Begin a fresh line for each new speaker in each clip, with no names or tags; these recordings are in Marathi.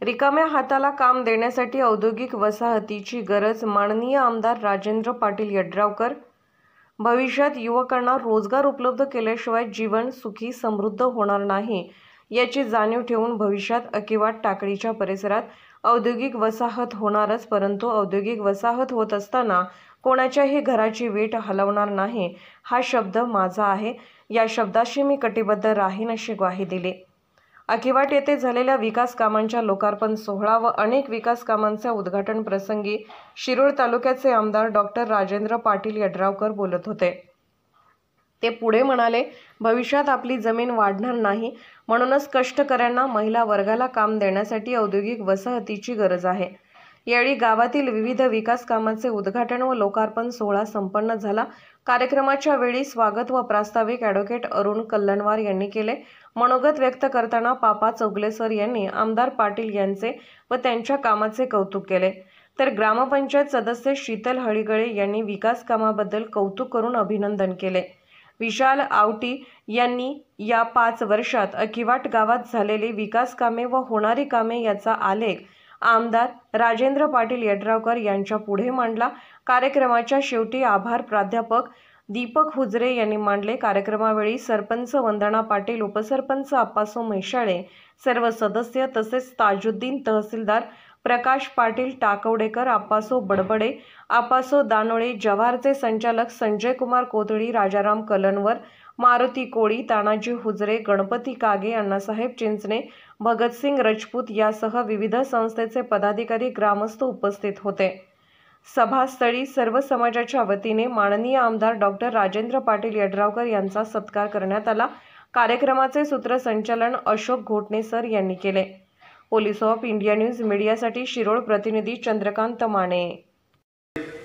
रिकाम्या हाताला काम देण्यासाठी औद्योगिक वसाहतीची गरज माननीय आमदार राजेंद्र पाटील यड्रावकर। भविष्यात युवकांना रोजगार उपलब्ध केल्याशिवाय जीवन सुखी समृद्ध होणार नाही याची जाणीव ठेवून भविष्यात अकिवाट टाकडीच्या परिसरात औद्योगिक वसाहत होणारच, परंतु औद्योगिक वसाहत होत असताना कोणाच्याही घराची वीट हलवणार नाही हा शब्द माझा आहे। या शब्दाशी मी कटिबद्ध राहीन अशी ग्वाही दिली। अकिवाट येथे झालेल्या विकास कामांच्या लोकार्पण सोहळा व अनेक विकास कामांच्या उद्घाटन प्रसंगी शिरूर तालुक्याचे आमदार डॉक्टर राजेंद्र पाटील यड्रावकर बोलत होते। ते पुढे म्हणाले, भविष्यात आपली जमीन वाढणार नाही, म्हणूनच कष्टकऱ्यांना, महिला वर्गाला काम देण्यासाठी औद्योगिक वसाहतीची गरज आहे। यावेळी गावातील विविध विकास कामांचे उद्घाटन व लोकार्पण सोहळा संपन्न झाला। कार्यक्रमाच्या वेळी स्वागत व प्रास्ताविक ॲडव्होकेट अरुण कल्लनवार यांनी केले। मनोगत व्यक्त करताना पापा चौगले सर यांनी आमदार पाटील यांचे व त्यांच्या कामाचे कौतुक केले, तर ग्रामपंचायत सदस्य शीतल हळीगळे यांनी विकास कामाबद्दल कौतुक करून अभिनंदन केले। विशाल आवटी यांनी या 5 वर्षात अकिवाट गावात झालेली विकास कामे व होणारी कामे याचा आलेख आमदार राजेंद्र पाटील यड्रावकर यांच्या पुढे मांडला। कार्यक्रमाच्या शेवटी आभार प्राध्यापक दीपक हुजरे यांनी मांडले। कार्यक्रमावेळी सरपंच वंदना पाटील, उपसरपंच आप्पासो मैशाळे, सर्व सदस्य तसेच ताजुद्दीन, तहसीलदार प्रकाश पाटील टाकवडेकर, आप्पासो बडबडे, आप्पासो दानोळे, जव्हारचे संचालक संजय कुमार कोथळी, राजाराम कलनवर, मारुती कोळी, तानाजी हुजरे, गणपती कागे, अण्णासाहेब चिंचणे, भगतसिंग राजपूत यासह विविध संस्थेचे पदाधिकारी, ग्रामस्थ उपस्थित होते। सभास्थळी सर्व समाजाच्या वतीने माननीय आमदार डॉक्टर राजेंद्र पाटील यड्रावकर यांचा सत्कार करण्यात आला। कार्यक्रमाचे सूत्रसंचालन अशोक घोटणे सर यांनी केले। पोलीस ऑफ इंडिया न्यूज मीडियासाठी शिरोळ प्रतिनिधी चंद्रकांत माने।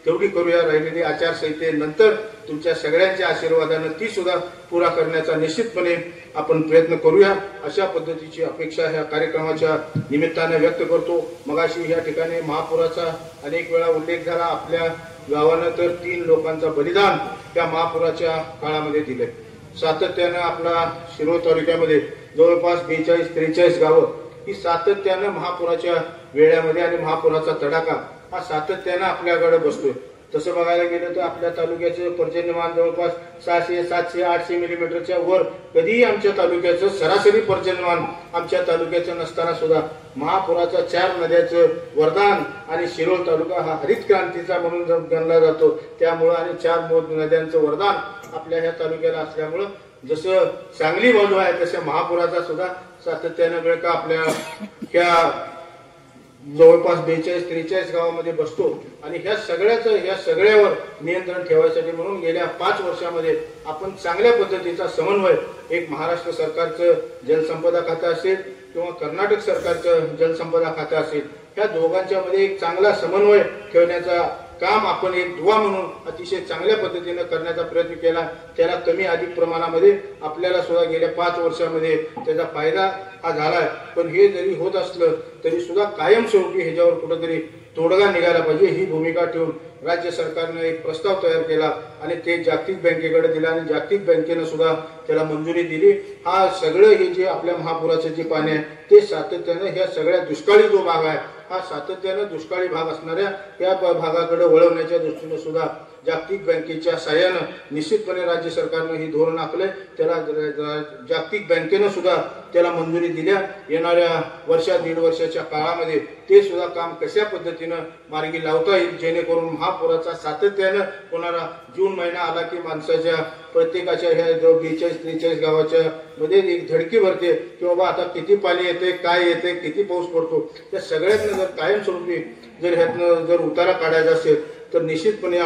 तेवढी करूया, राहिलेली आचारसंहितेनंतर तुमच्या सगळ्यांच्या आशीर्वादाने ती सुद्धा पुरा करण्याचा निश्चितपणे आपण प्रयत्न करूया, अशा पद्धतीची अपेक्षा ह्या कार्यक्रमाच्या निमित्ताने व्यक्त करतो। मगाशी या ठिकाणी महापुराचा अनेक वेळा उल्लेख झाला। आपल्या गावानं तर 3 लोकांचा बलिदान त्या महापुराच्या काळामध्ये दिले। सातत्यानं आपला शिरोळ तालुक्यामध्ये जवळपास 42-43 गावं ही सातत्यानं महापुराच्या वेळामध्ये आणि महापुराचा तडाखा हा सातत्यानं आपल्याकडे बसतोय। तसं बघायला गेलं तर आपल्या तालुक्याचं पर्जन्यमान जवळपास 600, 700, 800 मिलीमीटरच्या वर कधीही आमच्या तालुक्याचं सरासरी पर्जन्यमान आमच्या तालुक्याचं नसताना सुद्धा महापुराच्या 4 नद्याचं वरदान आणि शिरोळ तालुका हा हरित क्रांतीचा म्हणून गणला जातो, त्यामुळे आणि 4 नद्यांचं वरदान आपल्या ह्या तालुक्याला असल्यामुळं जसं चांगली बाजू आहे तसं महापुराचा सुद्धा सातत्यानं वेळ का आपल्या ह्या जवळपास 42-43 गावामध्ये बसतो। आणि ह्या सगळ्यावर नियंत्रण ठेवायसाठी म्हणून गेल्या 5 वर्षामध्ये आपण चांगल्या पद्धतीचा समन्वय, एक महाराष्ट्र सरकारचं जलसंपदा खातं असेल किंवा कर्नाटक सरकारचं जलसंपदा खातं असेल, ह्या दोघांच्या मध्ये एक चांगला समन्वय ठेवण्याचा काम आपण एक दुवा म्हणून अतिशय चांगल्या पद्धतीने करण्याचा प्रयत्न केला। त्याला कमी अधिक प्रमाणामध्ये आपल्याला सुद्धा गेल्या 5 वर्षामध्ये त्याचा फायदा हा झालाय। पण हे जरी होत असलं तरी सुद्धा कायमस्वरूपी ह्याच्यावर कुठेतरी तोडगा निघाला पाहिजे ही भूमिका ठेवून राज्य सरकारने एक प्रस्ताव तयार केला आणि ते जागतिक बँकेकडे दिला आणि जागतिक बँकेने सुद्धा त्याला मंजुरी दिली। हा सगळं हे जे आपल्या महापुराचे जे पाणी आहे ते सातत्याने ह्या सगळ्या दुष्काळी जो भाग आहे हा सातत्याने दुष्काळी भाग असणाऱ्या या भागाकडे वळवण्याच्या दृष्टीने सुद्धा जागतिक बँकेच्या सहाय्याने निश्चितपणे राज्य सरकारने ही धोरण आखले। त्याला जागतिक बँकेने सुद्धा त्याला मंजुरी दिल्या। येणाऱ्या 1.5 वर्षाच्या काळामध्ये ते सुद्धा काम कशा पद्धतीने मार्गी लावता येईल जेणेकरून महापुराचा सातत्याने होणारा जून महिना आला की माणसाच्या प्रत्येकाच्या ह्या 42-43 गावाच्या मध्ये एक धडकी भरते की बाबा आता किती पाणी येते, काय येते, किती पाऊस पडतो। त्या सगळ्यातनं जर कायमस्वरूपी जर ह्यातनं जर उतारा काढायचा असेल तर निश्चितपणे